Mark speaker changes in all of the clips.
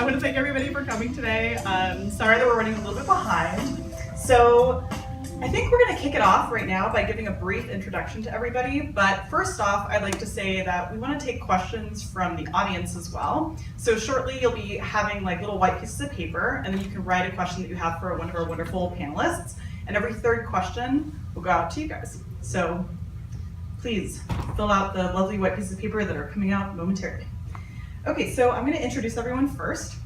Speaker 1: want to thank everybody for coming today. Sorry that we're running a little bit behind. So I think we're going to kick it off right now by giving a brief introduction to everybody. But first off, I'd like to say that we want to take questions from the audience as well. So shortly you'll be having like little white pieces of paper, and then you can write a question that you have for one of our wonderful panelists. And every third question will go out to you guys. So please fill out the lovely white pieces of paper that are coming out momentarily. Okay, so I'm going to introduce everyone first.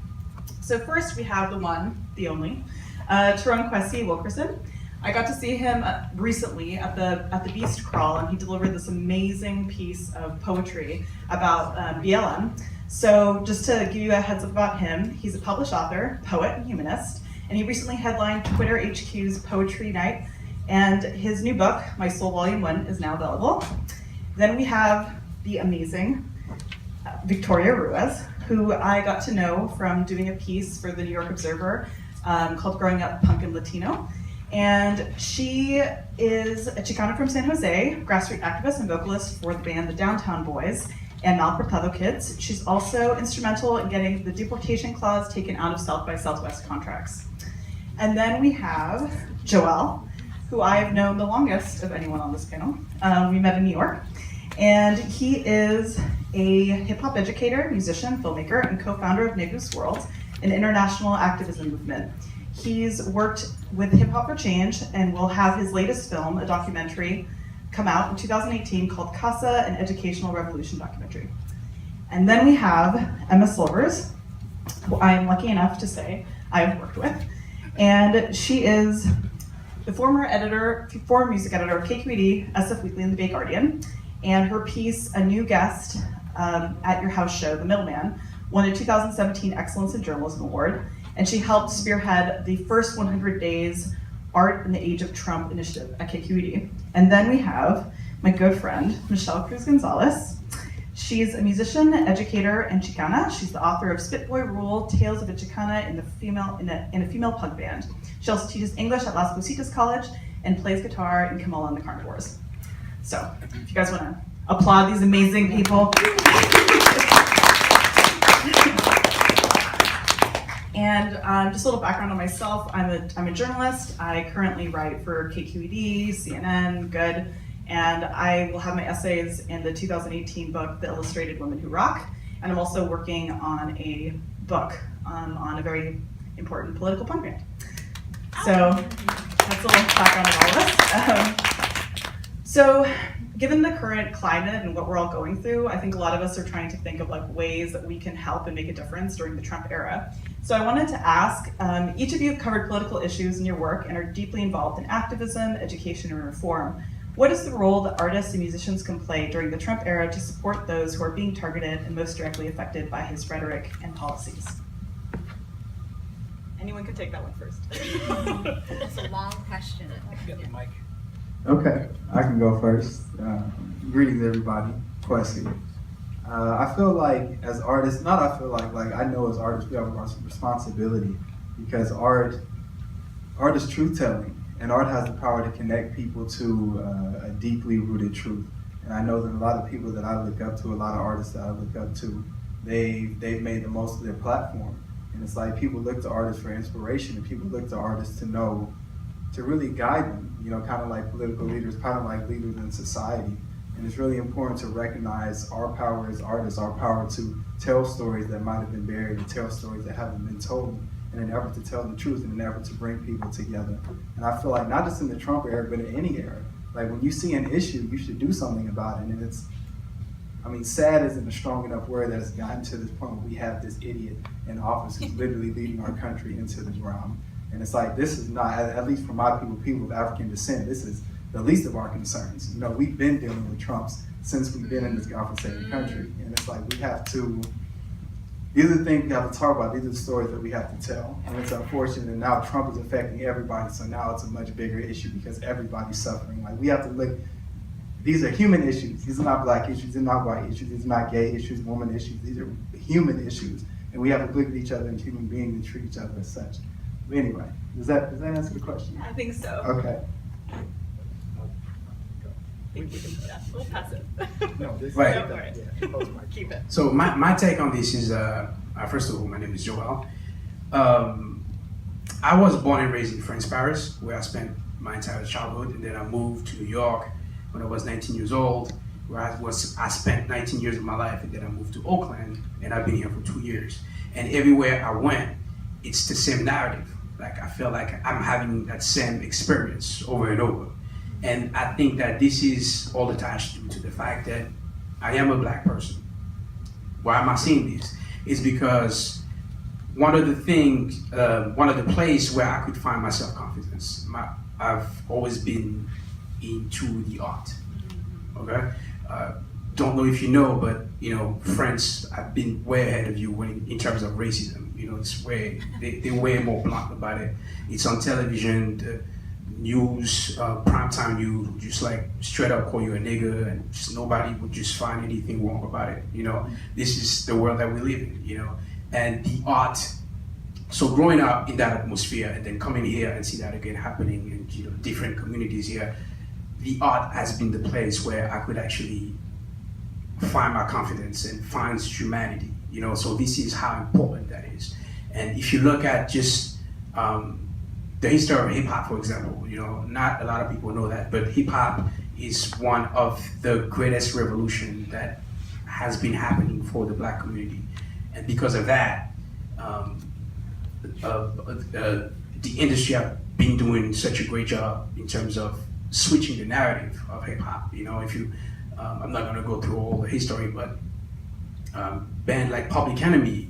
Speaker 1: So first we have the one, the only, Terron Kwesi Wilkerson. I got to see him recently at the Beast Crawl, and he delivered this amazing piece of poetry about BLM. So just to give you a heads up about him, he's a published author, poet, and humanist, and he recently headlined Twitter HQ's Poetry Night, and his new book, My Soul Volume 1, is now available. Then we have the amazing Victoria Ruiz, who I got to know from doing a piece for the New York Observer called Growing Up Punk and Latino. And she is a Chicana from San Jose, grassroots activist and vocalist for the band The Downtown Boys and Malportado Kids. She's also instrumental in getting the deportation clause taken out of South by Southwest contracts. And then we have Johwell, who I have known the longest of anyone on this panel. We met in New York. And he is a hip-hop educator, musician, filmmaker, and co-founder of Negus World, an international activism movement. He's worked with Hip Hop for Change and will have his latest film, a documentary, come out in 2018 called Casa, an Educational Revolution documentary. And then we have Emma Silvers, who I am lucky enough to say I've worked with. And she is the former music editor of KQED, SF Weekly, and The Bay Guardian. And her piece, A New Guest at Your House Show, The Middleman, won a 2017 Excellence in Journalism Award. And she helped spearhead the first 100 Days Art in the Age of Trump initiative at KQED. And then we have my good friend, Michelle Cruz Gonzales. She's a musician, educator, and Chicana. She's the author of Spit Boy Rule, Tales of a Chicana in a female punk band. She also teaches English at Las Positas College and plays guitar in Kamala and the Carnivores. So, if you guys want to applaud these amazing people. And just a little background on myself. I'm a journalist. I currently write for KQED, CNN, Good, and I will have my essays in the 2018 book, The Illustrated Women Who Rock. And I'm also working on a book on a very important political punk band. So that's a little background on all of us. So given the current climate and what we're all going through, I think a lot of us are trying to think of like ways that we can help and make a difference during the Trump era. So I wanted to ask, each of you have covered political issues in your work and are deeply involved in activism, education, and reform. What is the role that artists and musicians can play during the Trump era to support those who are being targeted and most directly affected by his rhetoric and policies? Anyone can take that one first.
Speaker 2: That's a long question.
Speaker 3: Get the mic.
Speaker 4: Okay, I can go first. Greetings, everybody. Kwesi. I feel like as artists, I know as artists we have a responsibility because art is truth-telling, and art has the power to connect people to a deeply rooted truth. And I know that a lot of people that I look up to, a lot of artists that I look up to, they've made the most of their platform. And it's like people look to artists for inspiration, and people look to artists to really guide them, kind of like political leaders, kind of like leaders in society. And it's really important to recognize our power as artists, our power to tell stories that might have been buried, to tell stories that haven't been told, in an effort to tell the truth, in an effort to bring people together. And I feel like not just in the Trump era, but in any era, like when you see an issue, you should do something about it. And sad isn't a strong enough word that has gotten to this point where we have this idiot in office who's literally leading our country into the ground. And it's like, this is not, at least for my people of African descent, this is the least of our concerns. We've been dealing with Trumps since we've been in this godforsaken country. And it's like, these are the things we have to talk about, these are the stories that we have to tell. And it's unfortunate that now Trump is affecting everybody, so now it's a much bigger issue because everybody's suffering. Like, we have to look, these are human issues. These are not black issues, they're not white issues, these are not gay issues, woman issues, these are human issues. And we have to look at each other as human beings and treat each other as such. But anyway, does that answer the question?
Speaker 1: I think so.
Speaker 4: Okay.
Speaker 1: We'll pass it.
Speaker 3: No, this
Speaker 5: Right.
Speaker 1: Go for it.
Speaker 3: Yeah, close mic.
Speaker 1: Keep it.
Speaker 5: So my take on this is
Speaker 3: First of all, my name is Johwell. I was born and raised in France, Paris, where I spent my entire childhood, and then I moved to New York when I was 19 years old, where I spent 19 years of my life, and then I moved to Oakland, and I've been here for 2 years. And everywhere I went, it's the same narrative. Like, I feel like I'm having that same experience over and over. And I think that this is all attached to the fact that I am a black person. Why am I saying this? It's because one of the places where I could find my self-confidence, I've always been into the art, okay? Don't know if you know, but France, I've been way ahead of you in terms of racism. It's way, they're way more blunt about it. It's on television, the news, primetime news, just like straight up call you a nigger, and just nobody would just find anything wrong about it. This is the world that we live in, and the art. So growing up in that atmosphere and then coming here and see that again happening in different communities here, the art has been the place where I could actually find my confidence and find humanity. So this is how important that is. And if you look at just the history of hip hop, for example, not a lot of people know that, but hip hop is one of the greatest revolution that has been happening for the black community. And because of that, the industry have been doing such a great job in terms of switching the narrative of hip hop. If you, I'm not gonna go through all the history, but band like Public Enemy,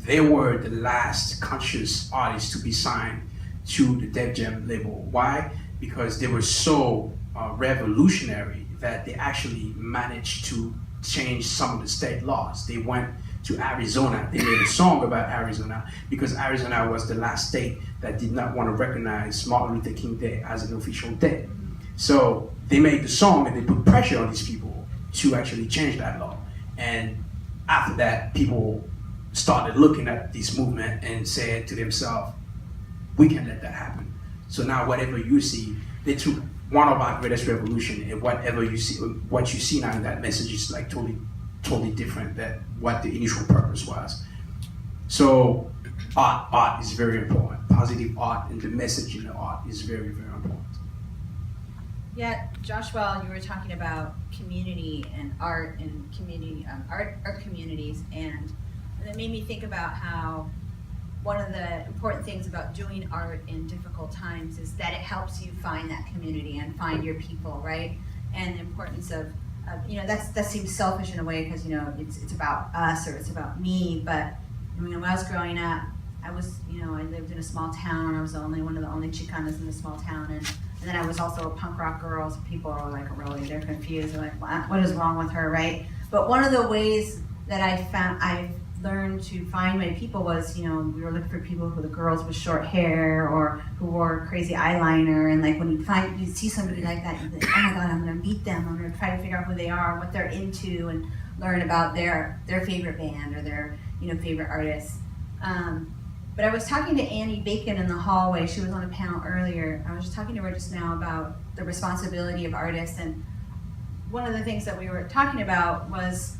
Speaker 3: they were the last conscious artists to be signed to the Def Jam label. Why? Because they were so revolutionary that they actually managed to change some of the state laws. They went to Arizona. They made a song about Arizona because Arizona was the last state that did not want to recognize Martin Luther King Day as an official day. So they made the song and they put pressure on these people to actually change that law. And after that, people started looking at this movement and said to themselves, we can let that happen. So now whatever you see, they took one of our greatest revolution, and whatever you see, what you see now in that message is like totally different than what the initial purpose was. So art is very important. Positive art and the message in the art is very, very important.
Speaker 2: Yeah, Joshua, you were talking about community and art and community, art communities, and it made me think about how one of the important things about doing art in difficult times is that it helps you find that community and find your people, right? And the importance of that seems selfish in a way because it's about us or it's about me. But when I was growing up, I lived in a small town. I was one of the only Chicanas in the small town, and then I was also a punk rock girl. So people are like, they're confused. They're like, what is wrong with her, right? But one of the ways that I've learned to find my people was, we were looking for people the girls with short hair or who wore crazy eyeliner, and like when you see somebody like that, you think, oh my God, I'm gonna meet them. I'm gonna try to figure out who they are, what they're into, and learn about their favorite band or their favorite artists. But I was talking to Annie Bacon in the hallway. She was on a panel earlier. I was just talking to her just now about the responsibility of artists, and one of the things that we were talking about was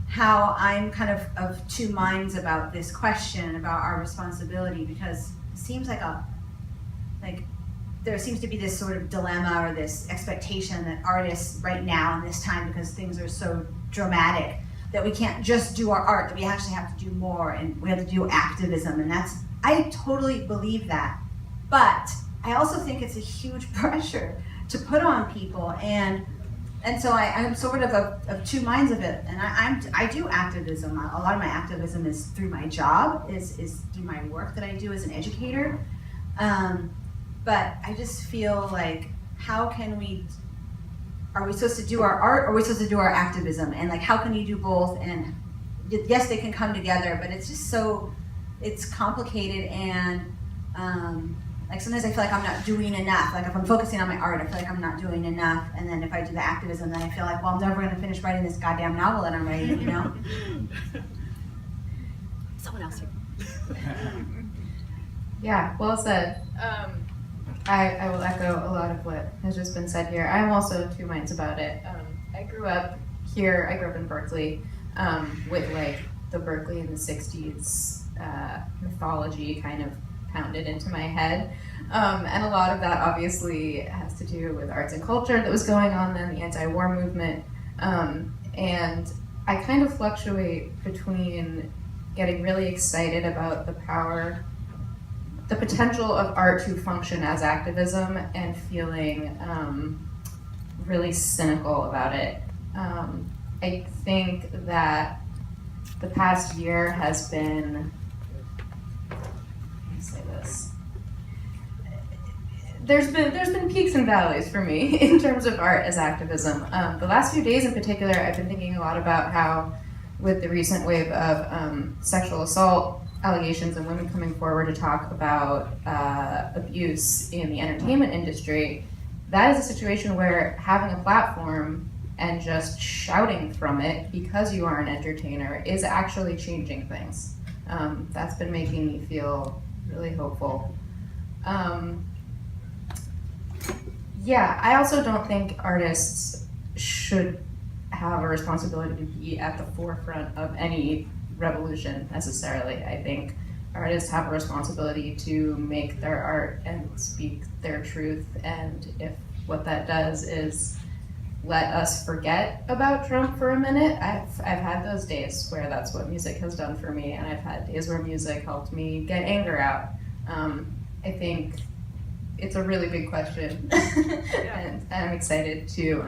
Speaker 2: how I'm kind of two minds about this question about our responsibility, because it seems like there seems to be this sort of dilemma or this expectation that artists right now in this time, because things are so dramatic, that we can't just do our art, that we actually have to do more and we have to do activism, and I totally believe that. But I also think it's a huge pressure to put on people, and so I'm sort of two minds of it, and I do activism. A lot of my activism is through my job, is through my work that I do as an educator. But I just feel like, are we supposed to do our art, or are we supposed to do our activism? And like, how can you do both? And yes, they can come together, but it's just it's complicated, and like sometimes I feel like I'm not doing enough. Like if I'm focusing on my art, I feel like I'm not doing enough. And then if I do the activism, then I feel like, well, I'm never gonna finish writing this goddamn novel that I'm writing, Someone else here.
Speaker 5: Yeah, well said. I will echo a lot of what has just been said here. I'm also two minds about it. I grew up here. I grew up in Berkeley with like the Berkeley in the 60s mythology kind of pounded into my head. And a lot of that obviously has to do with arts and culture that was going on then, the anti-war movement. And I kind of fluctuate between getting really excited about the potential of art to function as activism, and feeling really cynical about it. I think that the past year has been, let me say this, there's been peaks and valleys for me in terms of art as activism. The last few days in particular, I've been thinking a lot about how, with the recent wave of sexual assault allegations and women coming forward to talk about abuse in the entertainment industry, that is a situation where having a platform and just shouting from it because you are an entertainer is actually changing things. That's been making me feel really hopeful. Yeah, I also don't think artists should have a responsibility to be at the forefront of any revolution necessarily. I think artists have a responsibility to make their art and speak their truth, and if what that does is let us forget about Trump for a minute. I've had those days where that's what music has done for me, and I've had days where music helped me get anger out. I think it's a really big question, and I'm excited to,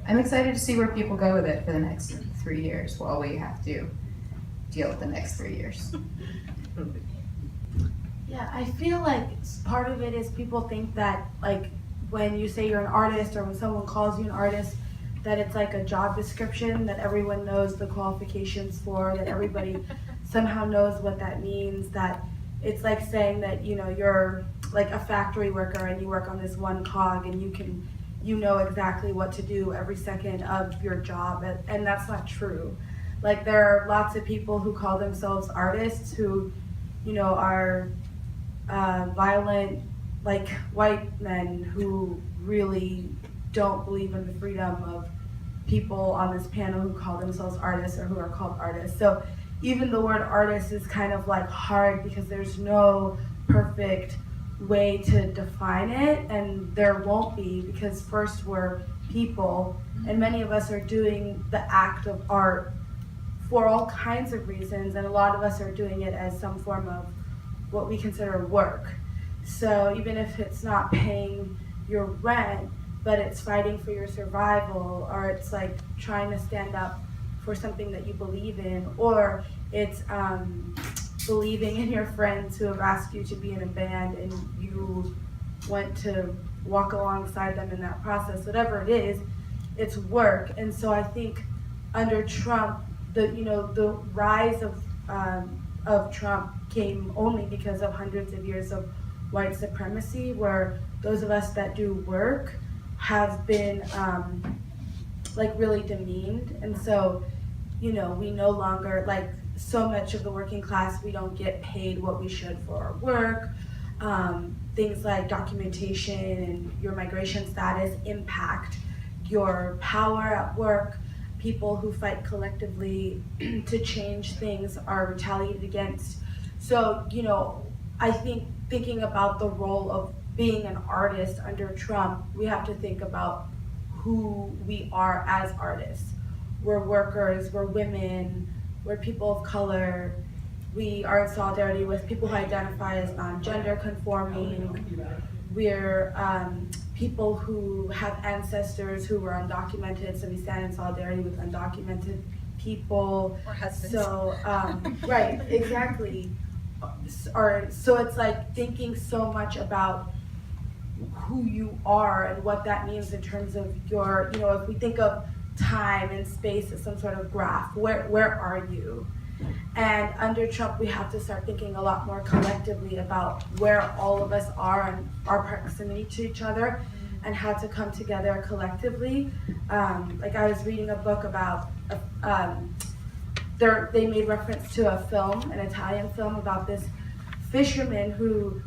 Speaker 5: I'm excited to see where people go with it for the next 3 years while we have to deal with the next 3 years.
Speaker 6: Yeah, I feel like part of it is people think that, like, when you say you're an artist or when someone calls you an artist, that it's like a job description that everyone knows the qualifications for, that everybody somehow knows what that means, that it's like saying that, you know, you're like a factory worker and you work on this one cog and you know exactly what to do every second of your job, and that's not true. Like, there are lots of people who call themselves artists who, you know, are violent, like, white men who really don't believe in the freedom of people on this panel who call themselves artists or who are called artists. So even the word artist is kind of like hard because there's no perfect way to define it, and there won't be, because first we're people, and many of us are doing the act of art for all kinds of reasons, and a lot of us are doing it as some form of what we consider work. So even if it's not paying your rent, but it's fighting for your survival, or it's like trying to stand up for something that you believe in, or it's believing in your friends who have asked you to be in a band and you want to walk alongside them in that process, whatever it is, it's work. And so I think under Trump, the rise of Trump came only because of hundreds of years of white supremacy, where those of us that do work have been like really demeaned. And so, you know, we no longer, like, so much of the working class, we don't get paid what we should for our work. Things like documentation and your migration status impact your power at work. People who fight collectively to change things are retaliated against. So, you know, I think thinking about the role of being an artist under Trump, we have to think about who we are as artists. We're workers, we're women, we're people of color, we are in solidarity with people who identify as non-gender conforming, we're people who have ancestors who were undocumented, so we stand in solidarity with undocumented people.
Speaker 2: Or husbands.
Speaker 6: So, right, exactly. So it's like thinking so much about who you are and what that means in terms of your, you know, if we think of time and space as some sort of graph, where are you? And under Trump, we have to start thinking a lot more collectively about where all of us are and our proximity to each other and how to come together collectively. Like, I was reading a book about, they made reference to a film, an Italian film, about this fisherman who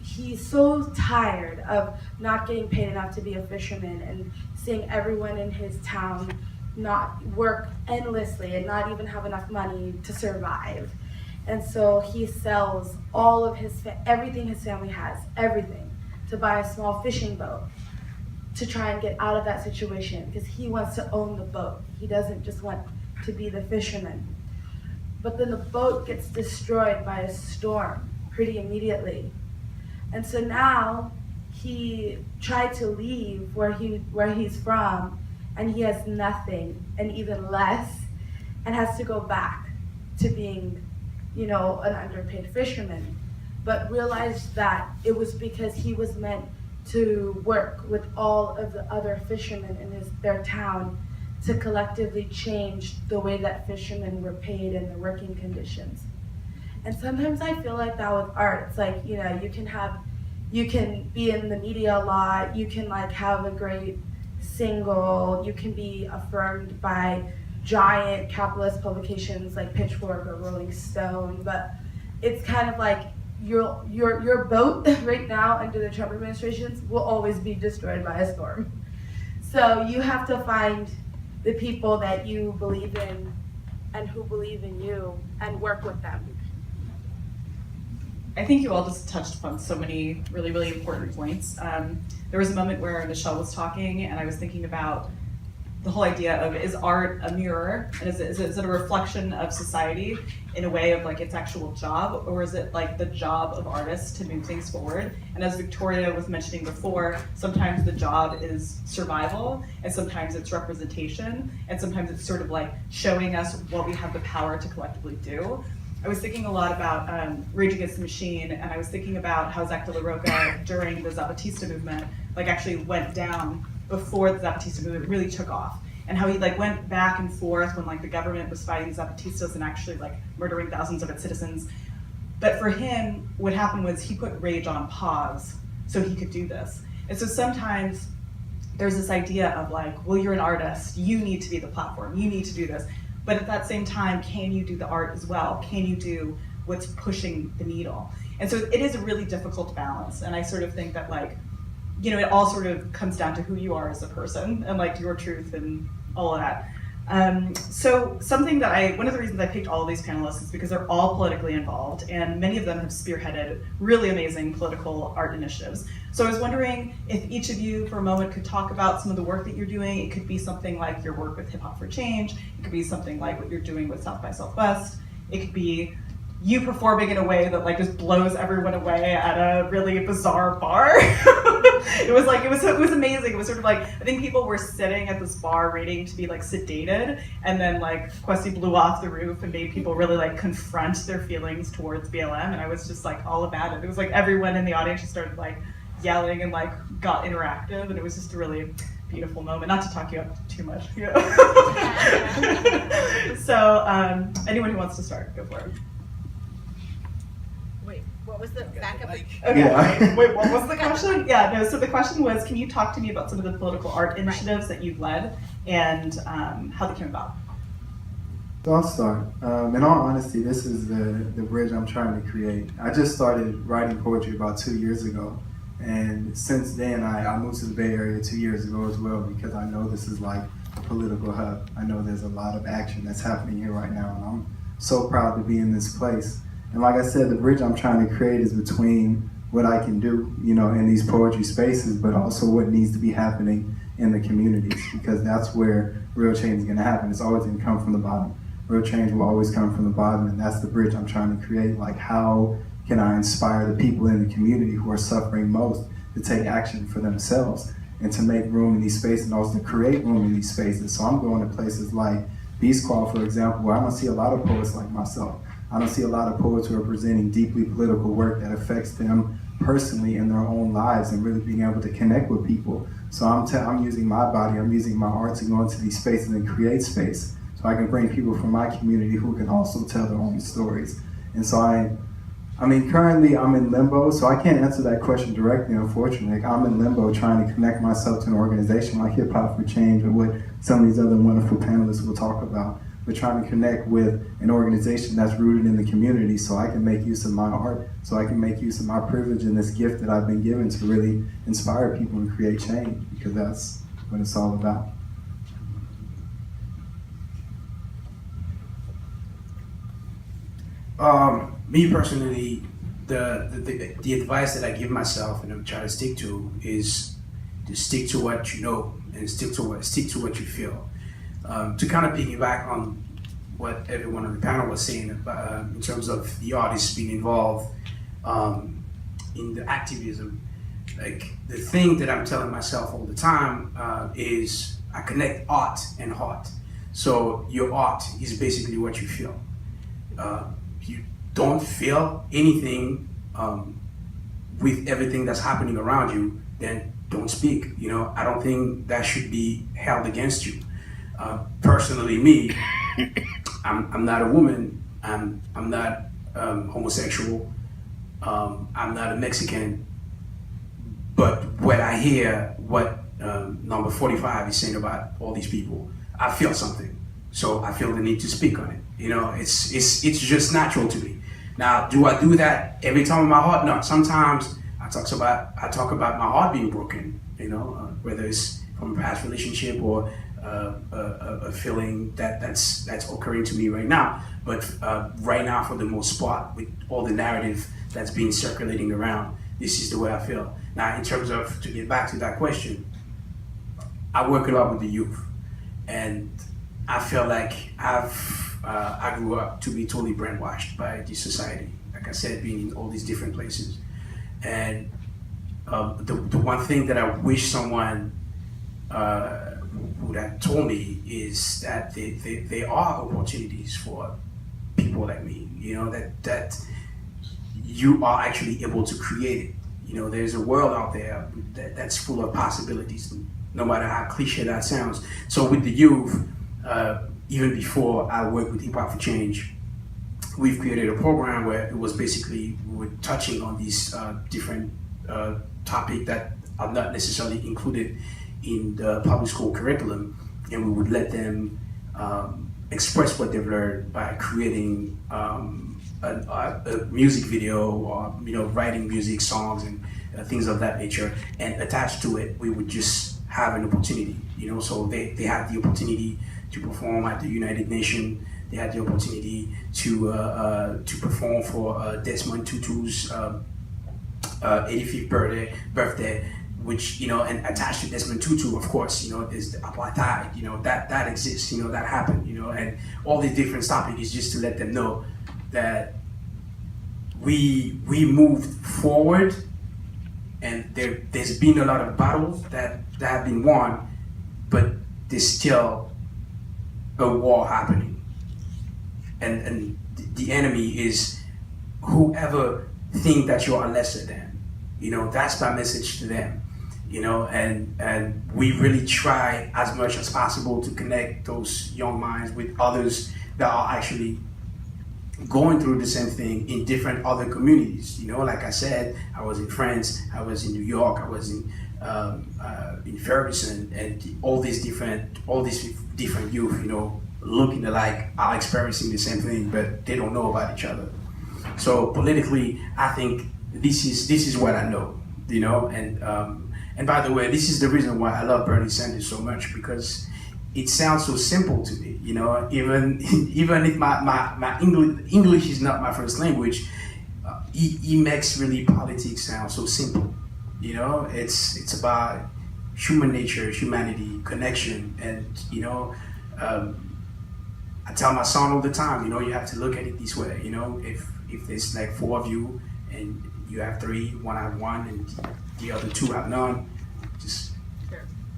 Speaker 6: he's so tired of not getting paid enough to be a fisherman and seeing everyone in his town not work endlessly and not even have enough money to survive. And so he sells all of everything his family has, everything, to buy a small fishing boat to try and get out of that situation, because he wants to own the boat. He doesn't just want to be the fisherman. But then the boat gets destroyed by a storm pretty immediately. And so now he tried to leave where he's from, and he has nothing and even less, and has to go back to being, an underpaid fisherman. But realized that it was because he was meant to work with all of the other fishermen in their town to collectively change the way that fishermen were paid and their working conditions. And sometimes I feel like that with art. It's like, you can be in the media a lot, you can have a great single, you can be affirmed by giant capitalist publications like Pitchfork or Rolling Stone, but it's kind of like your boat right now under the Trump administration will always be destroyed by a storm. So you have to find the people that you believe in and who believe in you and work with them.
Speaker 1: I think you all just touched upon so many really, really important points. There was a moment where Michelle was talking and I was thinking about the whole idea of, is art a mirror? And is it a reflection of society in a way of its actual job? Or is it the job of artists to move things forward? And as Victoria was mentioning before, sometimes the job is survival, and sometimes it's representation, and sometimes it's sort of showing us what we have the power to collectively do. I was thinking a lot about Rage Against the Machine, and I was thinking about how Zach De La Rocha during the Zapatista movement actually went down before the Zapatista movement really took off, and how he went back and forth when the government was fighting the Zapatistas and actually murdering thousands of its citizens. But for him, what happened was he put rage on pause so he could do this. And so sometimes there's this idea of well, you're an artist, you need to be the platform, you need to do this. But at that same time, can you do the art as well? Can you do what's pushing the needle? And so it is a really difficult balance. And I sort of think that it all sort of comes down to who you are as a person and your truth and all of that. So one of the reasons I picked all of these panelists is because they're all politically involved, and many of them have spearheaded really amazing political art initiatives. So I was wondering if each of you for a moment could talk about some of the work that you're doing. It could be something like your work with Hip Hop for Change. It could be something like what you're doing with South by Southwest. It could be you performing in a way that just blows everyone away at a really bizarre bar. It was amazing. It was sort of I think people were sitting at this bar waiting to be sedated, and then Kwesi blew off the roof and made people really confront their feelings towards BLM, and I was just all about it. It was everyone in the audience just started yelling and got interactive, and it was just a really beautiful moment. Not to talk you up too much. So anyone who wants to start, go for it.
Speaker 2: Wait, what was the backup?
Speaker 1: Okay.
Speaker 4: Yeah.
Speaker 1: Wait, what was the question? Yeah, no, so the question was, can you talk to me about some of the political art initiatives that you've led and how they came about?
Speaker 4: So I'll start. In all honesty, this is the bridge I'm trying to create. I just started writing poetry about 2 years ago. And since then, I moved to the Bay Area 2 years ago as well, because I know this is a political hub. I know there's a lot of action that's happening here right now, and I'm so proud to be in this place. And like I said, the bridge I'm trying to create is between what I can do, in these poetry spaces, but also what needs to be happening in the communities, because that's where real change is going to happen. It's always going to come from the bottom. Real change will always come from the bottom, and that's the bridge I'm trying to create. How can I inspire the people in the community who are suffering most to take action for themselves and to make room in these spaces and also to create room in these spaces? So I'm going to places like Beast Claw, for example, where I don't see a lot of poets like myself. I don't see a lot of poets who are presenting deeply political work that affects them personally in their own lives and really being able to connect with people. So I'm using my body, I'm using my art to go into these spaces and create space so I can bring people from my community who can also tell their own stories. And so currently I'm in limbo, so I can't answer that question directly, unfortunately. I'm in limbo trying to connect myself to an organization like Hip Hop for Change, or what some of these other wonderful panelists will talk about. We're trying to connect with an organization that's rooted in the community so I can make use of my art, so I can make use of my privilege and this gift that I've been given to really inspire people and create change, because that's what it's all about.
Speaker 3: Me personally, the advice that I give myself and I'm trying to stick to is to stick to what you know and stick to what you feel. To kind of piggyback on what everyone on the panel was saying about, in terms of the artists being involved in the activism, like the thing that I'm telling myself all the time is I connect art and heart. So your art is basically what you feel. You don't feel anything with everything that's happening around you, then don't speak. You know, I don't think that should be held against you. Personally, me, I'm not a woman. I'm not homosexual. I'm not a Mexican. But when I hear what number 45 is saying about all these people, I feel something. So I feel the need to speak on it. You know, it's just natural to me. Now, do I do that every time in my heart? No. Sometimes I talk about my heart being broken. You know, whether it's from a past relationship or a feeling that's occurring to me right now. But right now, for the most part, with all the narrative that's been circulating around, this is the way I feel. Now, in terms of, to get back to that question, I work a lot with the youth, and I feel like I grew up to be totally brainwashed by this society. Like I said, being in all these different places, and the one thing that I wish someone would have told me is that there are opportunities for people like me. You know, that you are actually able to create it. You know, there's a world out there that's full of possibilities, no matter how cliche that sounds. So with the youth, even before I worked with Hip Hop for Change, we've created a program where it was basically, we were touching on these different topics that are not necessarily included in the public school curriculum, and we would let them express what they've learned by creating a music video, or writing music songs and things of that nature, and attached to it we would just have an opportunity, so they had the opportunity to perform at the United Nations. They had the opportunity to perform for Desmond Tutu's 85th birthday, which, and attached to Desmond Tutu, of course, is the apartheid, that exists, that happened, and all these different topics is just to let them know that we moved forward, and there's been a lot of battles that have been won, but there's still a war happening. And the enemy is whoever think that you are lesser than. That's my message to them. And we really try as much as possible to connect those young minds with others that are actually going through the same thing in different other communities. Like I said, I was in France, I was in New York, I was in Ferguson, and all these different youth, looking alike, are experiencing the same thing, but they don't know about each other. So politically, I think this is what I know, and by the way, this is the reason why I love Bernie Sanders so much, because it sounds so simple to me, even if my English is not my first language, he makes really politics sound so simple. It's about human nature, humanity, connection, and I tell my son all the time, you have to look at it this way, if there's like 4 of you and you have 3, one have 1, and the other 2 have none, just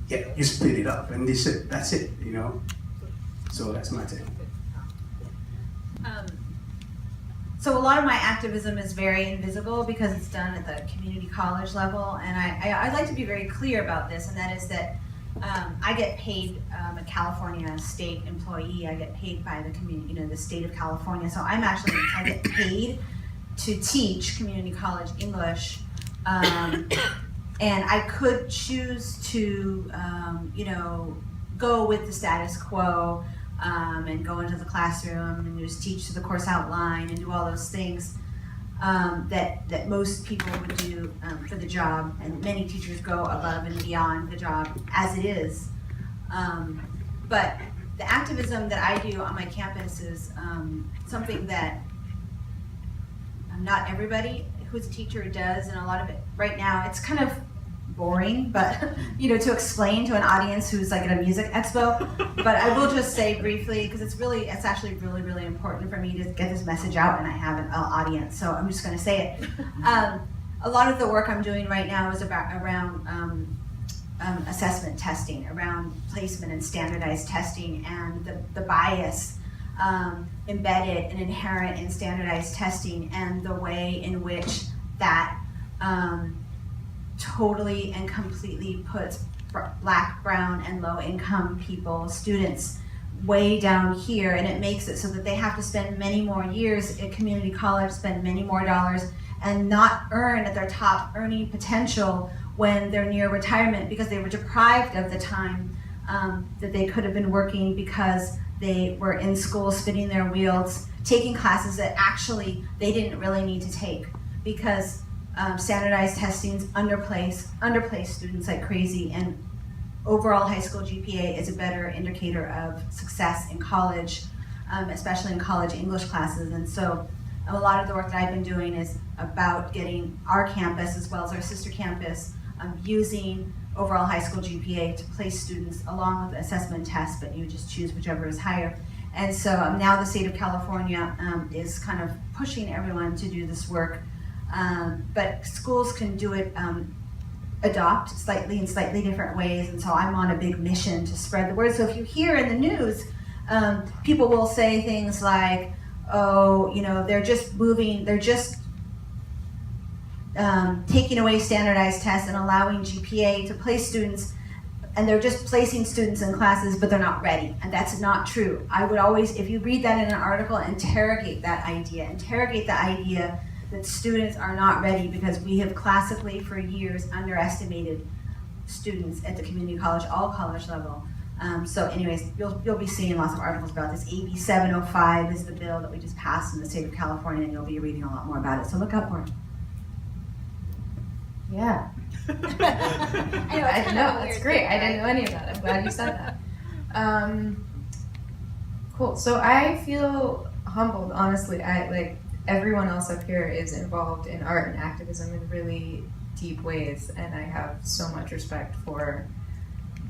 Speaker 3: you split it up, and that's it, So that's my take.
Speaker 2: So a lot of my activism is very invisible because it's done at the community college level, and I'd like to be very clear about this, and that is that I get paid, a California state employee. I get paid by the community, the state of California. So I get paid to teach community college English, and I could choose to, go with the status quo and go into the classroom and just teach the course outline and do all those things that most people would do for the job, and many teachers go above and beyond the job as it is. But the activism that I do on my campus is something that not everybody who's a teacher does, and a lot of it right now, it's kind of boring, but to explain to an audience who's like at a music expo. But I will just say briefly, because it's actually really, really important for me to get this message out, and I have an audience, so I'm just going to say it. A lot of the work I'm doing right now is around assessment testing, around placement and standardized testing, and the bias embedded and inherent in standardized testing, and the way in which that totally and completely puts Black, brown, and low-income people, students, way down here, and it makes it so that they have to spend many more years at community college, spend many more dollars, and not earn at their top earning potential when they're near retirement, because they were deprived of the time that they could have been working because they were in school spinning their wheels, taking classes that actually they didn't really need to take, because standardized testings underplace students like crazy, and overall high school GPA is a better indicator of success in college, especially in college English classes. And so a lot of the work that I've been doing is about getting our campus, as well as our sister campus, using overall high school GPA to place students along with the assessment test, but you just choose whichever is higher. And so now the state of California is kind of pushing everyone to do this work. But schools can do it, adopt in slightly different ways, and so I'm on a big mission to spread the word. So if you hear in the news, people will say things like, oh, they're just taking away standardized tests and allowing GPA to place students, and they're just placing students in classes, but they're not ready. And that's not true. I would always, if you read that in an article, interrogate the idea that students are not ready, because we have classically for years underestimated students at the community college, all college level. So anyways, you'll be seeing lots of articles about this. AB 705 is the bill that we just passed in the state of California, and you'll be reading a lot more about it. So look out for it.
Speaker 5: Yeah.
Speaker 2: I
Speaker 5: know, that's great. I didn't know any of that. I'm glad you said that. Cool. So I feel humbled, honestly. Everyone else up here is involved in art and activism in really deep ways, and I have so much respect for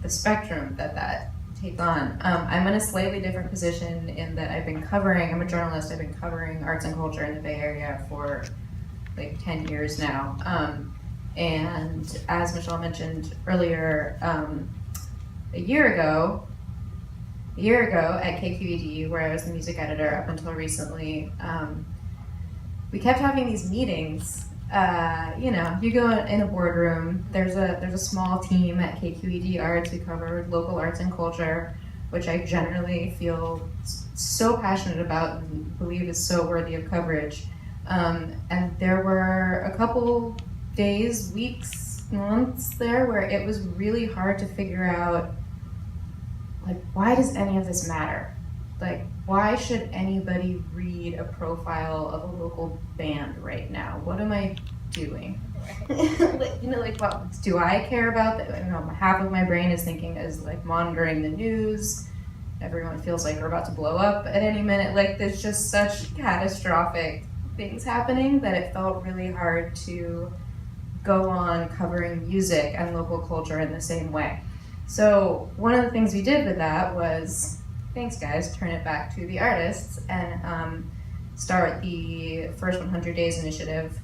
Speaker 5: the spectrum that take on. I'm in a slightly different position in that I'm a journalist. I've been covering arts and culture in the Bay Area for like 10 years now. And as Michelle mentioned earlier, a year ago at KQED, where I was the music editor up until recently, we kept having these meetings. You go in a boardroom, there's a small team at KQED Arts. We cover local arts and culture, which I generally feel so passionate about and believe is so worthy of coverage. And there were a couple days, weeks, months there where it was really hard to figure out, why does any of this matter? Why should anybody read a profile of a local band right now? What am I doing? What do I care about that? Half of my brain is thinking is monitoring the news. Everyone feels like we're about to blow up at any minute. There's just such catastrophic things happening that it felt really hard to go on covering music and local culture in the same way. So one of the things we did with that was, thanks guys, turn it back to the artists and start the First 100 Days initiative.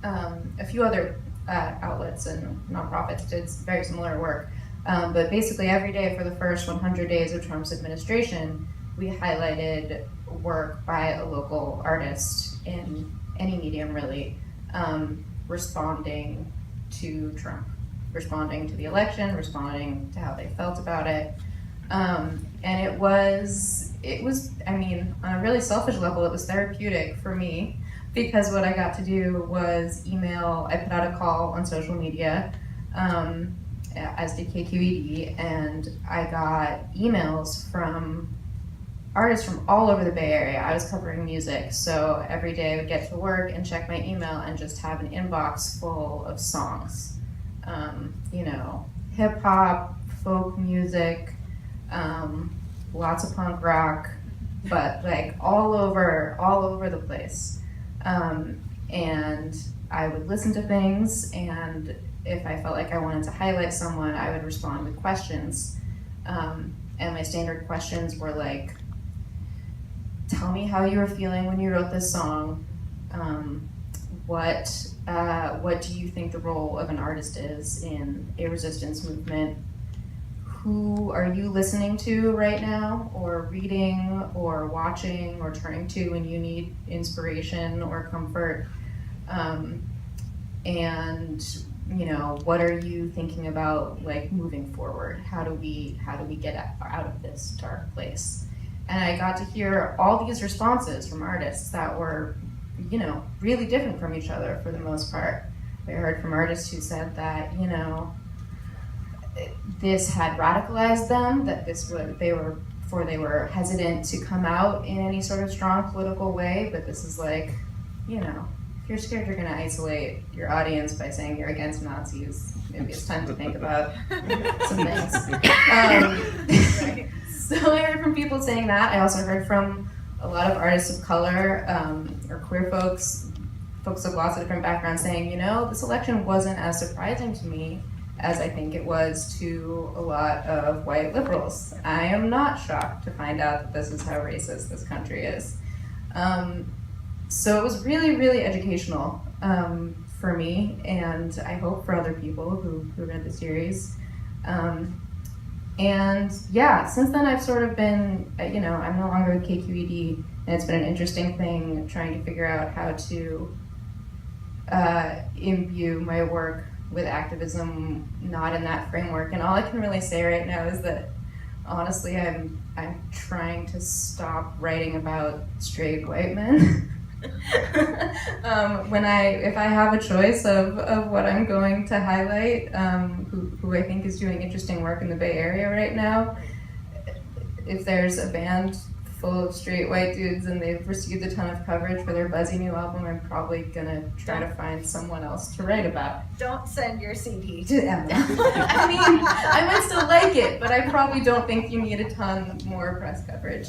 Speaker 5: A few other outlets and nonprofits did very similar work. But basically every day for the first 100 days of Trump's administration, we highlighted work by a local artist in any medium really, responding to Trump, responding to the election, responding to how they felt about it. And it was, on a really selfish level, it was therapeutic for me, because what I got to do was I put out a call on social media, as did KQED, and I got emails from artists from all over the Bay Area. I was covering music, so every day I would get to work and check my email and just have an inbox full of songs. Hip hop, folk music, lots of punk rock, but all over the place. And I would listen to things, and if I felt like I wanted to highlight someone, I would respond with questions. And my standard questions were like, tell me how you were feeling when you wrote this song. What do you think the role of an artist is in a resistance movement? Who are you listening to right now, or reading, or watching, or turning to when you need inspiration or comfort? And what are you thinking about, like, moving forward? How do we get out of this dark place? And I got to hear all these responses from artists that were, really different from each other for the most part. I heard from artists who said that, this had radicalized them, that they were hesitant to come out in any sort of strong political way, but this is like, if you're scared you're gonna isolate your audience by saying you're against Nazis, maybe it's time to think about some things. So I heard from people saying that. I also heard from a lot of artists of color, or queer folks of lots of different backgrounds saying, this election wasn't as surprising to me as I think it was to a lot of white liberals. I am not shocked to find out that this is how racist this country is. So it was really, really educational for me, and I hope for other people who read the series. And yeah, since then I've sort of been, I'm no longer with KQED, and it's been an interesting thing trying to figure out how to imbue my work with activism not in that framework. And all I can really say right now is that honestly I'm trying to stop writing about straight white men. If I have a choice of what I'm going to highlight, who I think is doing interesting work in the Bay Area right now, if there's a band full of straight white dudes and they've received a ton of coverage for their buzzy new album, I'm probably gonna try to find someone else to write about.
Speaker 2: Don't send your CD to Emma.
Speaker 5: I mean, I might still like it, but I probably don't think you need a ton more press coverage.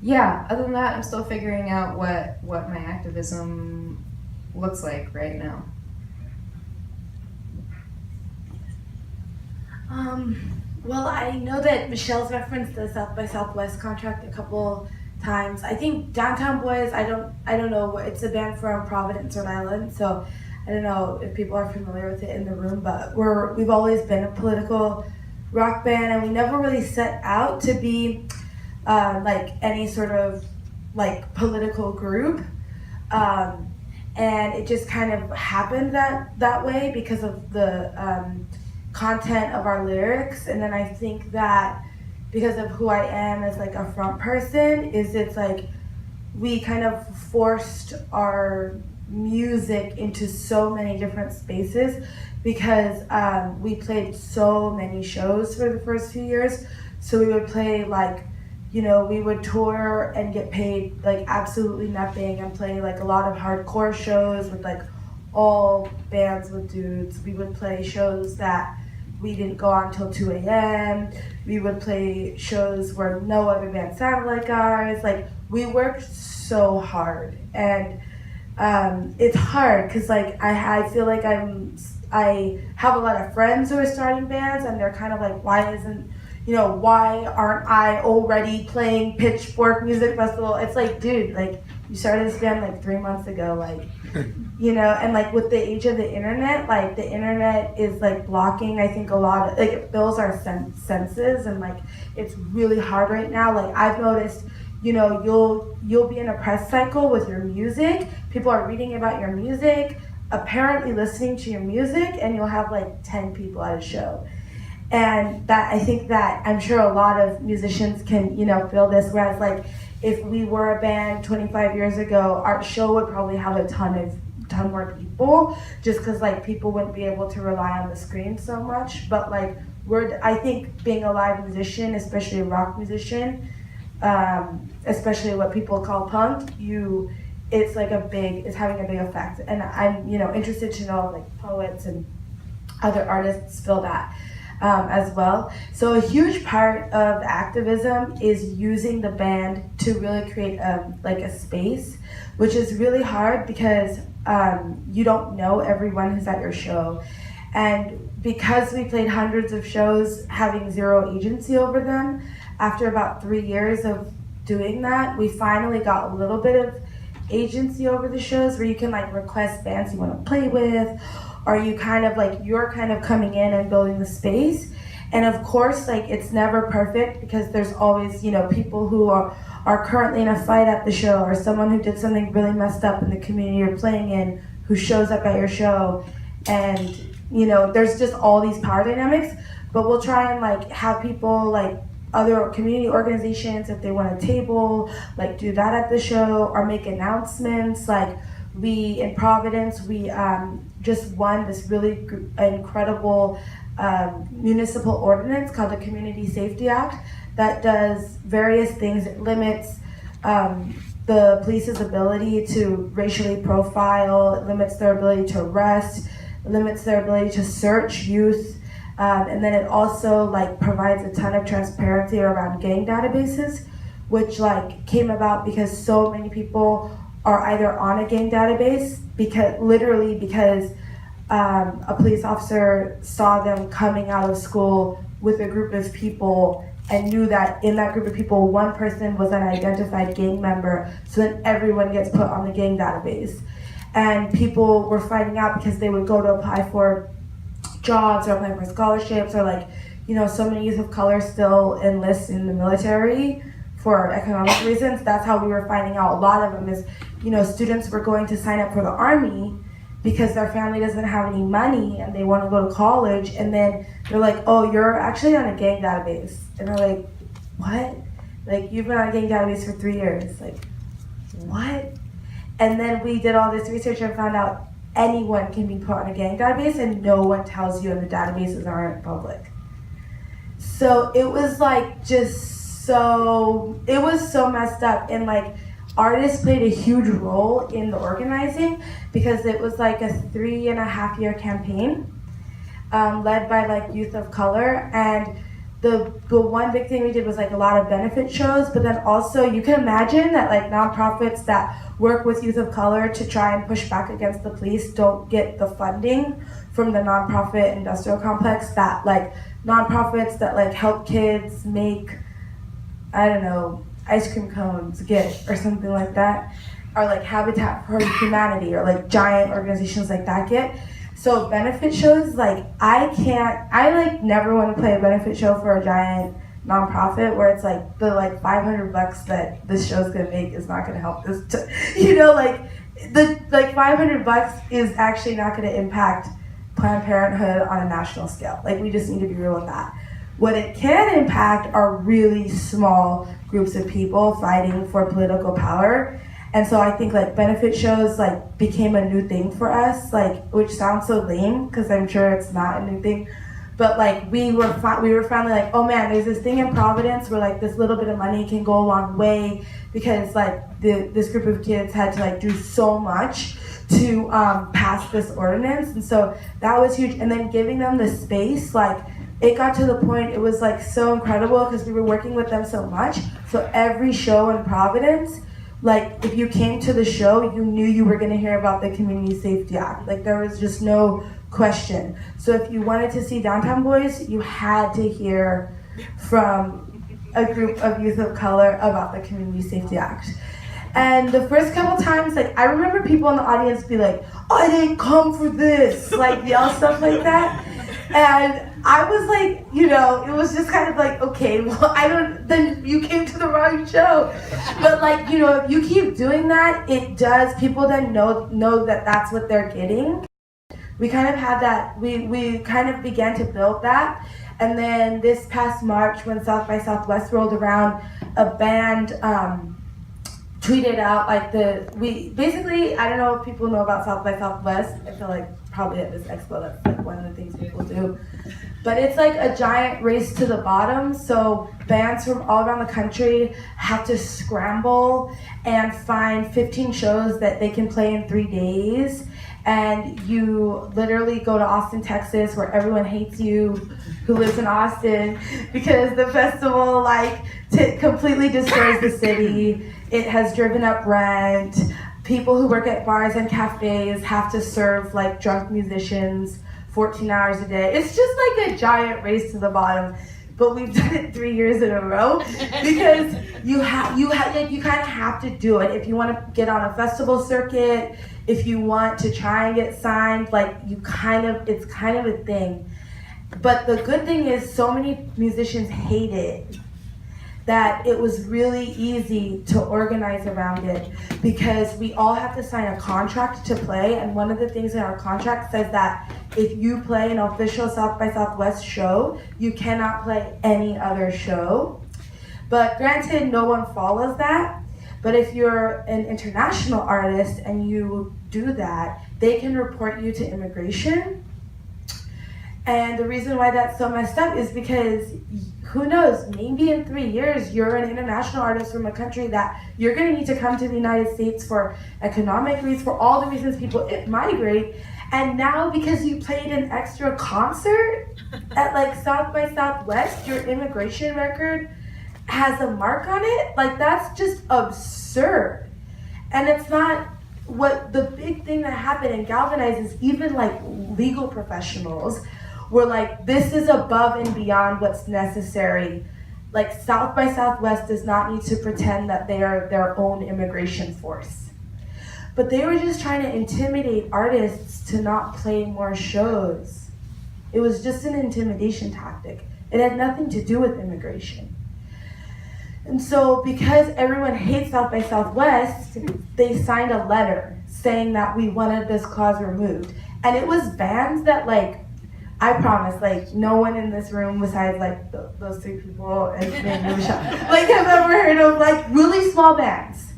Speaker 5: Yeah, other than that, I'm still figuring out what my activism looks like right now.
Speaker 6: Well, I know that Michelle's referenced the South by Southwest contract a couple times. I think Downtown Boys, I don't know, it's a band from Providence, Rhode Island, so I don't know if people are familiar with it in the room, but we've always been a political rock band, and we never really set out to be like any sort of like political group, and it just kind of happened that way because of the content of our lyrics. And then I think that because of who I am as like a front person, it's like we kind of forced our music into so many different spaces because we played so many shows for the first few years. So we would play like, we would tour and get paid like absolutely nothing and play like a lot of hardcore shows with like all bands with dudes. We would play shows that we didn't go on until 2 a.m. We would play shows where no other band sounded like ours. Like, we worked so hard. And it's hard because like I feel like I have a lot of friends who are starting bands, and they're kind of like, why aren't I already playing Pitchfork Music Festival? It's like, dude, like, you started this band like 3 months ago, like, and like with the age of the internet, like the internet is like blocking, I think, a lot of, like, it fills our senses, and like it's really hard right now. Like, I've noticed, you'll be in a press cycle with your music, people are reading about your music, apparently listening to your music, and you'll have like 10 people at a show. And that, I think that, I'm sure a lot of musicians can, feel this, whereas like if we were a band 25 years ago, our show would probably have a ton more people, just because like people wouldn't be able to rely on the screen so much. But like I think being a live musician, especially a rock musician, especially what people call punk, it's having a big effect. And I'm interested to know if like poets and other artists feel that. as well. So a huge part of activism is using the band to really create like a space, which is really hard because you don't know everyone who's at your show. And because we played hundreds of shows having zero agency over them, after about 3 years of doing that, we finally got a little bit of agency over the shows where you can like request bands you want to play with, or you kind of like, you're kind of coming in and building the space. And of course, like it's never perfect because there's always, you know, people who are currently in a fight at the show, or someone who did something really messed up in the community you're playing in who shows up at your show. And, you know, there's just all these power dynamics, but we'll try and like have people like other community organizations, if they want a table, like do that at the show or make announcements. Like we, in Providence, we just won this really incredible municipal ordinance called the Community Safety Act that does various things. It limits the police's ability to racially profile, it limits their ability to arrest, it limits their ability to search youth, and then it also like provides a ton of transparency around gang databases, which like came about because so many people are either on a gang database because a police officer saw them coming out of school with a group of people and knew that in that group of people, one person was an identified gang member, so then everyone gets put on the gang database. And people were finding out because they would go to apply for jobs or apply for scholarships, or like, you know, so many youth of color still enlist in the military for economic reasons. That's how we were finding out. A lot of them is, you know, students were going to sign up for the Army because their family doesn't have any money and they want to go to college, and then they're like, oh, you're actually on a gang database. And they're like, what? Like, you've been on a gang database for 3 years. Like, what? And then we did all this research and found out anyone can be put on a gang database and no one tells you, and the databases aren't public. So it was like just so, it was so messed up. And like, artists played a huge role in the organizing because it was like a 3.5-year campaign led by like youth of color. And the one big thing we did was like a lot of benefit shows, but then also you can imagine that like nonprofits that work with youth of color to try and push back against the police don't get the funding from the nonprofit industrial complex that like nonprofits that like help kids make, I don't know, ice cream cones get, or something like that, or like Habitat for Humanity, or like giant organizations like that get. So benefit shows, like I like never want to play a benefit show for a giant nonprofit where it's like the like $500 that this show's gonna make is not gonna help this, you know, like the like $500 is actually not gonna impact Planned Parenthood on a national scale. Like we just need to be real with that. What it can impact are really small groups of people fighting for political power. And so I think like benefit shows like became a new thing for us, like, which sounds so lame because I'm sure it's not a new thing. But like we were finally like, oh man, there's this thing in Providence where like this little bit of money can go a long way, because like this group of kids had to like do so much to pass this ordinance. And so that was huge. And then giving them the space, like it got to the point, it was like so incredible because we were working with them so much. So every show in Providence, like if you came to the show, you knew you were gonna hear about the Community Safety Act. Like there was just no question. So if you wanted to see Downtown Boys, you had to hear from a group of youth of color about the Community Safety Act. And the first couple times, like I remember people in the audience be like, I didn't come for this, like yell stuff like that. And I was like, you know, it was just kind of like, okay, well, then you came to the wrong show. But like, you know, if you keep doing that, it does, people then know that that's what they're getting. We kind of had that, we kind of began to build that. And then this past March, when South by Southwest rolled around, a band tweeted out like basically, I don't know if people know about South by Southwest. I feel like probably at this expo, that's like one of the things people do. But it's like a giant race to the bottom. So bands from all around the country have to scramble and find 15 shows that they can play in 3 days. and you literally go to Austin, Texas, where everyone hates you who lives in Austin, because the festival completely destroys the city. It has driven up rent. People who work at bars and cafes have to serve drunk musicians 14 hours a day. It's just like a giant race to the bottom. But we've done it 3 years in a row because you kind of have to do it if you want to get on a festival circuit. If you want to try and get signed, it's kind of a thing. But the good thing is, so many musicians hate it that it was really easy to organize around it, because we all have to sign a contract to play, and one of the things in our contract says that if you play an official South by Southwest show, you cannot play any other show. But granted, no one follows that. But if you're an international artist and you do that, they can report you to immigration. And the reason why that's so messed up is because, who knows, maybe in 3 years you're an international artist from a country that you're going to need to come to the United States for economic reasons, for all the reasons people migrate. And now, because you played an extra concert at South by Southwest, your immigration record has a mark on it. That's just absurd. And it's not what the big thing that happened in Galvanize is, even legal professionals were this is above and beyond what's necessary. South by Southwest does not need to pretend that they are their own immigration force. But they were just trying to intimidate artists to not play more shows. It was just an intimidation tactic. It had nothing to do with immigration. And so, because everyone hates South by Southwest, they signed a letter saying that we wanted this clause removed. And it was bands that I promise, no one in this room besides those three people and maybe Michelle, have ever heard of really small bands.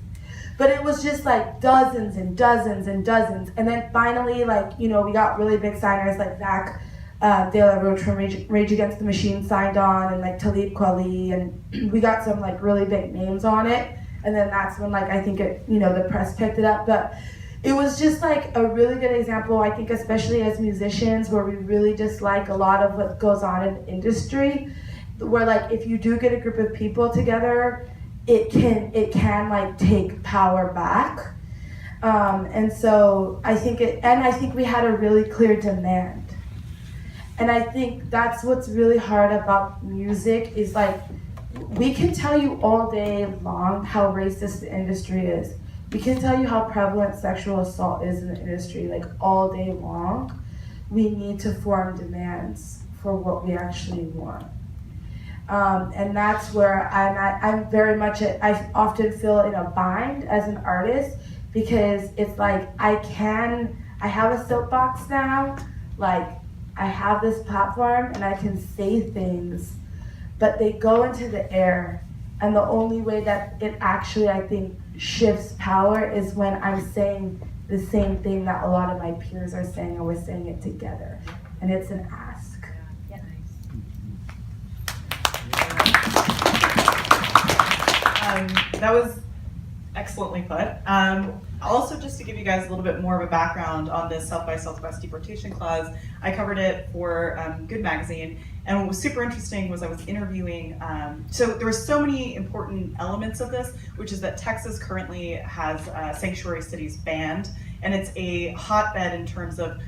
Speaker 6: But it was just dozens and dozens and dozens. And then finally, we got really big signers like Zach De La Roche from Rage Against the Machine signed on, and Talib Kweli, and we got some really big names on it. And then that's when I think it, the press picked it up. But it was just a really good example, I think, especially as musicians, where we really dislike a lot of what goes on in the industry, where if you do get a group of people together, it can take power back. And so I think we had a really clear demand. And I think that's what's really hard about music is we can tell you all day long how racist the industry is. We can tell you how prevalent sexual assault is in the industry all day long. We need to form demands for what we actually want. And that's where I'm very much, I often feel in a bind as an artist, because it's I have a soapbox now, I have this platform and I can say things, but they go into the air. And the only way that it actually, I think, shifts power is when I'm saying the same thing that a lot of my peers are saying, and we're saying it together. And it's an ask.
Speaker 2: Yeah.
Speaker 1: That was excellently put. Also, just to give you guys a little bit more of a background on this South by Southwest deportation clause, I covered it for Good Magazine, and what was super interesting was I was interviewing, so there were so many important elements of this, which is that Texas currently has sanctuary cities banned, and it's a hotbed in terms of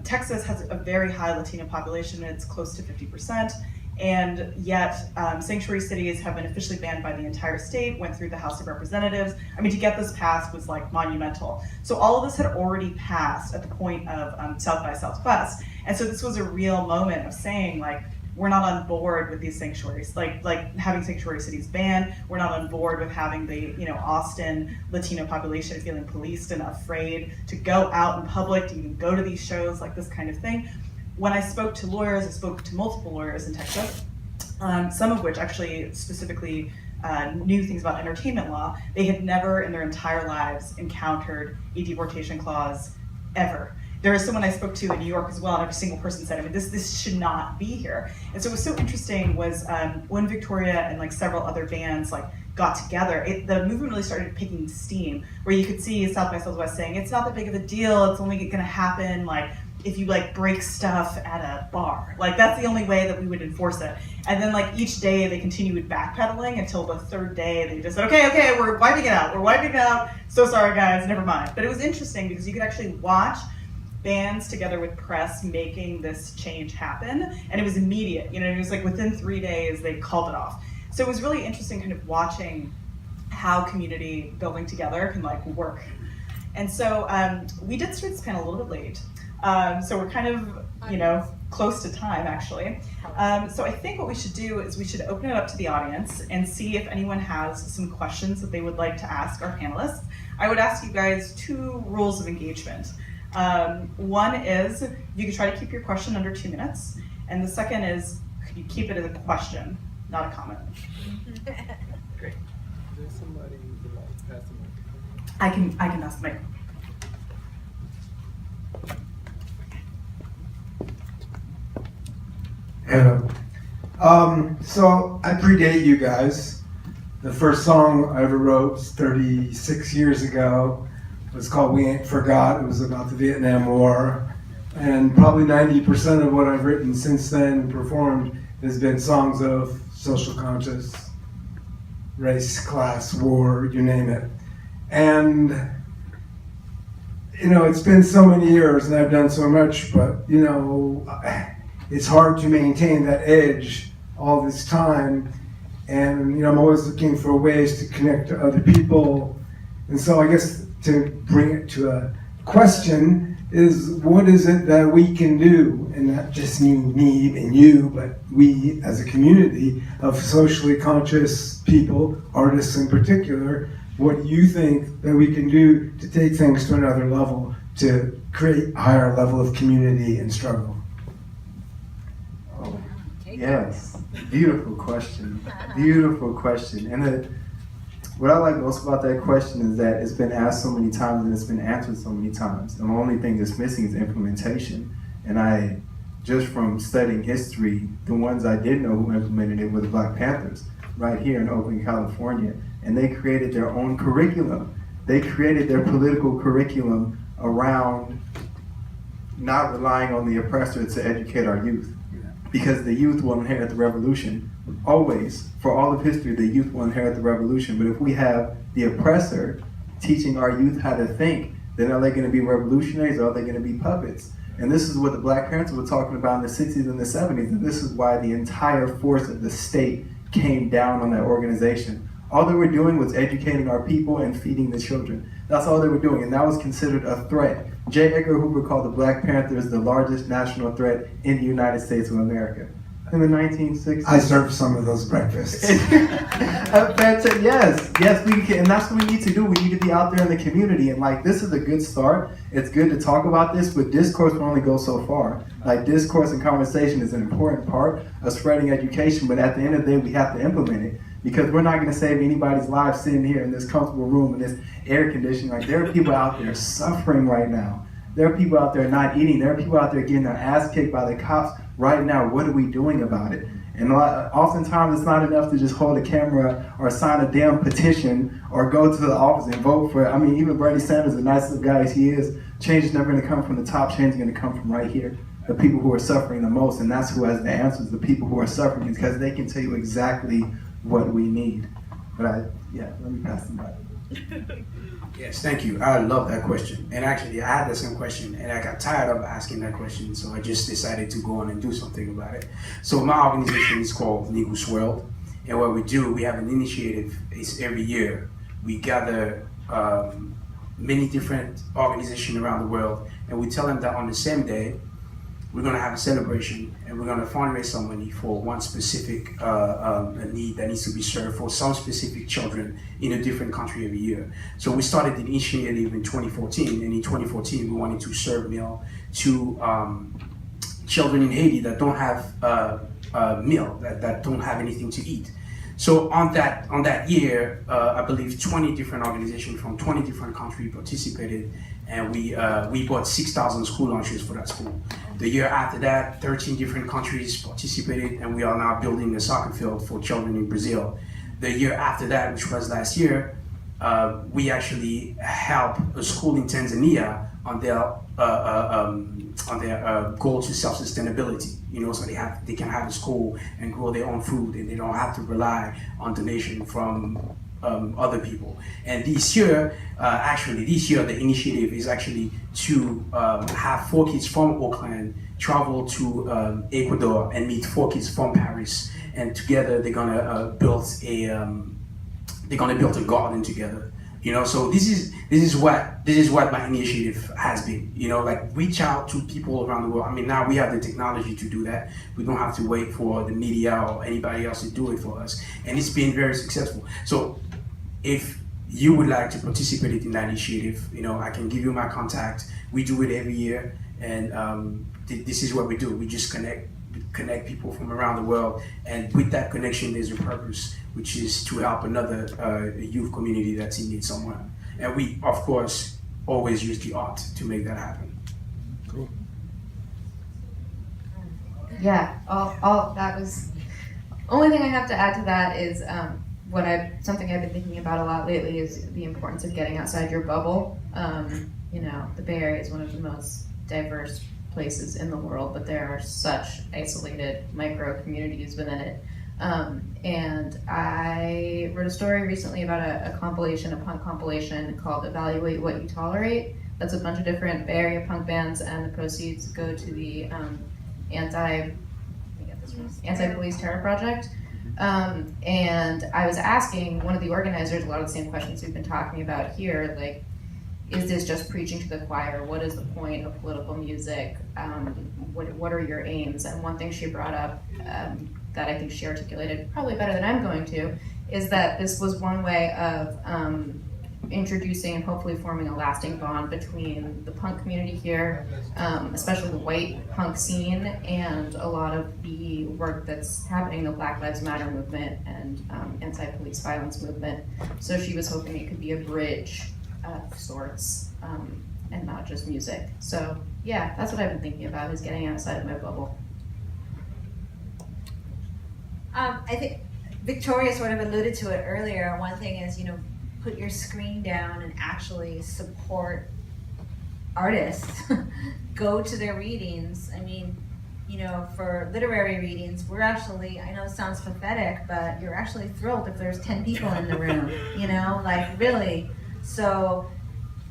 Speaker 1: Texas has a very high Latino population, it's close to 50%. And yet, sanctuary cities have been officially banned by the entire state, went through the House of Representatives. I mean, to get this passed was monumental. So all of this had already passed at the point of South by Southwest. And so this was a real moment of saying, we're not on board with these sanctuaries, like having sanctuary cities banned. We're not on board with having the, Austin Latino population feeling policed and afraid to go out in public, to even go to these shows, this kind of thing. When I spoke to lawyers, I spoke to multiple lawyers in Texas, some of which actually specifically knew things about entertainment law. They had never in their entire lives encountered a deportation clause ever. There was someone I spoke to in New York as well, and every single person said, this should not be here. And so what was so interesting was when Victoria and several other bands got together, the movement really started picking steam, where you could see South by Southwest saying, it's not that big of a deal, it's only gonna happen like if you like break stuff at a bar. Like that's the only way that we would enforce it. And then like each day they continued backpedaling until the third day they just said, okay, we're wiping it out. So sorry guys, never mind. But it was interesting because you could actually watch bands together with press making this change happen, and it was immediate. It was like within 3 days they called it off. So it was really interesting kind of watching how community building together can like work. And so we did start this panel a little bit late. So we're kind of, close to time actually. So I think what we should do is we should open it up to the audience and see if anyone has some questions that they would like to ask our panelists. I would ask you guys 2 rules of engagement. One is you can try to keep your question under 2 minutes. And the second is, could you keep it as a question, not a comment? Great.
Speaker 7: Is there somebody who would like to pass the mic?
Speaker 1: I can pass the mic.
Speaker 8: Hello. So I predate you guys. The first song I ever wrote was 36 years ago. It was called We Ain't Forgot. It was about the Vietnam War. And probably 90% of what I've written since then and performed has been songs of social conscience, race, class, war, you name it. And, it's been so many years and I've done so much, but, it's hard to maintain that edge all this time. And, I'm always looking for ways to connect to other people. And so I guess to bring it to a question is, what is it that we can do, and not just me and you, but we as a community of socially conscious people, artists in particular, what do you think that we can do to take things to another level, to create a higher level of community and struggle?
Speaker 4: Yes, beautiful question. Beautiful question. And what I like most about that question is that it's been asked so many times and it's been answered so many times. And the only thing that's missing is implementation. And just from studying history, the ones I did know who implemented it were the Black Panthers right here in Oakland, California. And they created their own curriculum. They created their political curriculum around not relying on the oppressor to educate our youth. Because the youth will inherit the revolution. Always, for all of history, the youth will inherit the revolution. But if we have the oppressor teaching our youth how to think, then are they going to be revolutionaries or are they going to be puppets? And this is what the Black Panthers were talking about in the 60s and the 70s. And this is why the entire force of the state came down on that organization. All they were doing was educating our people and feeding the children. That's all they were doing, and that was considered a threat. J. Edgar Hoover called the Black Panthers the largest national threat in the United States of America. In the 1960s.
Speaker 8: I served some of those breakfasts.
Speaker 4: Yes, we can, and that's what we need to do. We need to be out there in the community, and this is a good start. It's good to talk about this, but discourse will only go so far. Discourse and conversation is an important part of spreading education, but at the end of the day, we have to implement it. Because we're not going to save anybody's lives sitting here in this comfortable room in this air conditioning. There are people out there suffering right now. There are people out there not eating. There are people out there getting their ass kicked by the cops right now. What are we doing about it? And oftentimes it's not enough to just hold a camera or sign a damn petition or go to the office and vote for it. Even Bernie Sanders, the nice little guy as he is, change is never going to come from the top. Change is going to come from right here. The people who are suffering the most, and that's who has the answers, the people who are suffering, because they can tell you exactly what we need. But let me pass them by.
Speaker 3: Yes, thank you. I love that question. And actually, I had the same question, and I got tired of asking that question, so I just decided to go on and do something about it. So my organization is called Negus World, and what we do, we have an initiative. It's every year. We gather many different organizations around the world, and we tell them that on the same day, we're going to have a celebration, and we're going to fundraise some money for one specific need that needs to be served for some specific children in a different country every year. So we started the initiative in 2014, and in 2014 we wanted to serve meal to children in Haiti that don't have meal, that don't have anything to eat. So on that year, I believe 20 different organizations from 20 different countries participated, and we bought 6,000 school lunches for that school. The year after that, 13 different countries participated, and we are now building a soccer field for children in Brazil. the year after that, which was last year, we actually helped a school in Tanzania on their goal to self-sustainability. So they can have a school and grow their own food, and they don't have to rely on donation from other people. And this year, the initiative is actually to have 4 kids from Oakland travel to Ecuador and meet 4 kids from Paris, and together they're gonna build a garden together. So this is what my initiative has been. Reach out to people around the world. I mean, now we have the technology to do that. We don't have to wait for the media or anybody else to do it for us, and it's been very successful. So if you would like to participate in that initiative, I can give you my contact. We do it every year, and this is what we do. We just connect people from around the world, and with that connection, there's a purpose, which is to help another youth community that's in need somewhere. And we, of course, always use the art to make that happen.
Speaker 8: Cool.
Speaker 5: Yeah, all that was. Only thing I have to add to that is something I've been thinking about a lot lately is the importance of getting outside your bubble. The Bay Area is one of the most diverse places in the world, but there are such isolated micro communities within it. And I wrote a story recently about a punk compilation called Evaluate What You Tolerate. That's a bunch of different Bay Area punk bands, and the proceeds go to the anti-police terror project. And I was asking one of the organizers a lot of the same questions we've been talking about here, like, is this just preaching to the choir? What is the point of political music? What are your aims? And one thing she brought up that I think she articulated probably better than I'm going to is that this was one way of introducing and hopefully forming a lasting bond between the punk community here, especially the white punk scene, and a lot of the work that's happening in the Black Lives Matter movement and anti-police violence movement. So she was hoping it could be a bridge of sorts, and not just music. So yeah, that's what I've been thinking about, is getting outside of my bubble.
Speaker 2: I think Victoria sort of alluded to it earlier. One thing is, put your screen down and actually support artists. Go to their readings. I mean, for literary readings, we're actually, I know it sounds pathetic, but you're actually thrilled if there's 10 people in the room, really. So,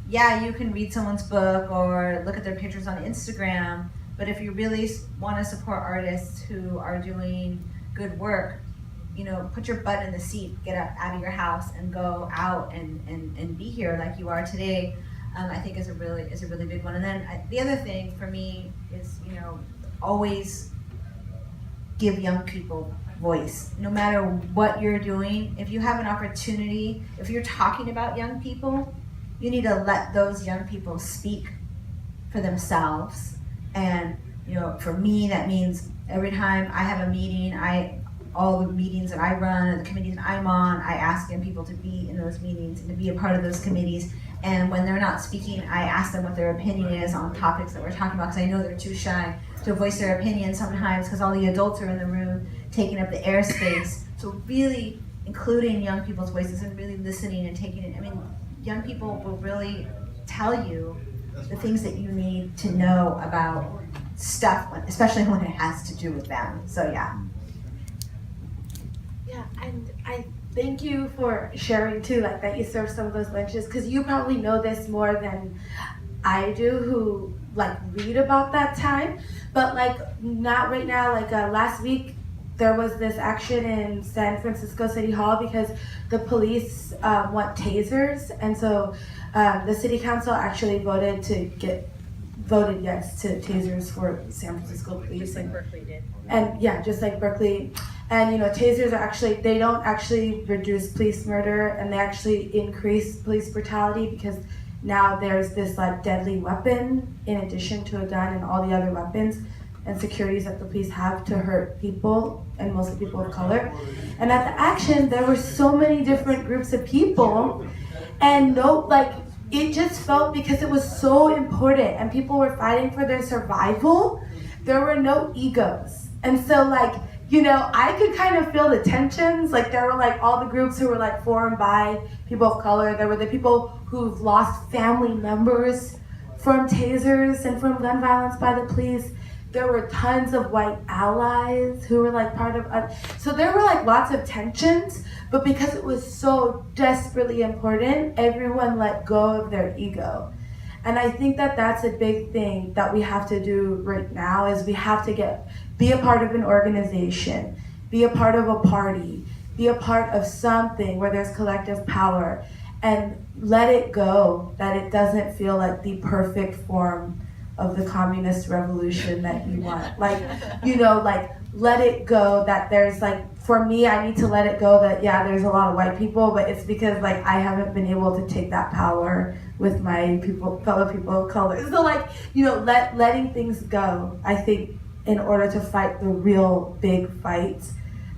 Speaker 2: yeah, you can read someone's book or look at their pictures on Instagram, but if you really want to support artists who are doing good work, put your butt in the seat, get up out of your house and go out and be here like you are today. I think is a really big one. And then the other thing for me is, always give young people voice. No matter what you're doing, if you have an opportunity, if you're talking about young people, you need to let those young people speak for themselves. And for me, that means every time I have a meeting, all the meetings that I run and the committees that I'm on, I ask young people to be in those meetings and to be a part of those committees. And when they're not speaking, I ask them what their opinion is on topics that we're talking about, because I know they're too shy to voice their opinion sometimes because all the adults are in the room taking up the airspace. So really including young people's voices and really listening and taking it. I mean, young people will really tell you the things that you need to know about stuff, especially when it has to do with them. So yeah.
Speaker 6: Yeah, and I thank you for sharing too, like that you served some of those lunches, because you probably know this more than I do, who read about that time. But not right now, last week there was this action in San Francisco City Hall because the police want tasers, and so the city council actually voted yes to tasers for San Francisco police.
Speaker 2: Just like Berkeley did.
Speaker 6: And yeah, just like Berkeley. And tasers are they don't actually reduce police murder, and they actually increase police brutality, because now there's this deadly weapon in addition to a gun and all the other weapons and securities that the police have to hurt people, and mostly people of color. And at the action, there were so many different groups of people, and it just felt, because it was so important and people were fighting for their survival, there were no egos. And so you know, I could kind of feel the tensions. Like there were like all the groups who were like for and by people of color. There were the people who've lost family members from tasers and from gun violence by the police. There were tons of white allies who were like part of, so there were like lots of tensions, but because it was so desperately important, everyone let go of their ego. And I think that that's a big thing that we have to do right now is we have to be a part of an organization, be a part of a party, be a part of something where there's collective power, and let it go that it doesn't feel like the perfect form of the communist revolution that you want. Like, you know, like let it go that there's like, for me, I need to let it go that, yeah, there's a lot of white people, but it's because like I haven't been able to take that power with my fellow people of color. So like, you know, letting things go, I think, in order to fight the real big fights,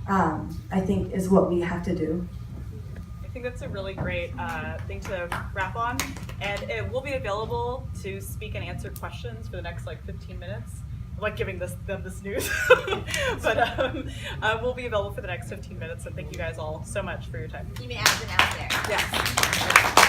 Speaker 6: I think is what we have to do.
Speaker 1: I think that's a really great thing to wrap on, and it will be available to speak and answer questions for the next like 15 minutes. I'm like giving them this news, but we'll be available for the next 15 minutes, and thank you guys all so much for your time.
Speaker 2: You may add it out there.
Speaker 1: Yes.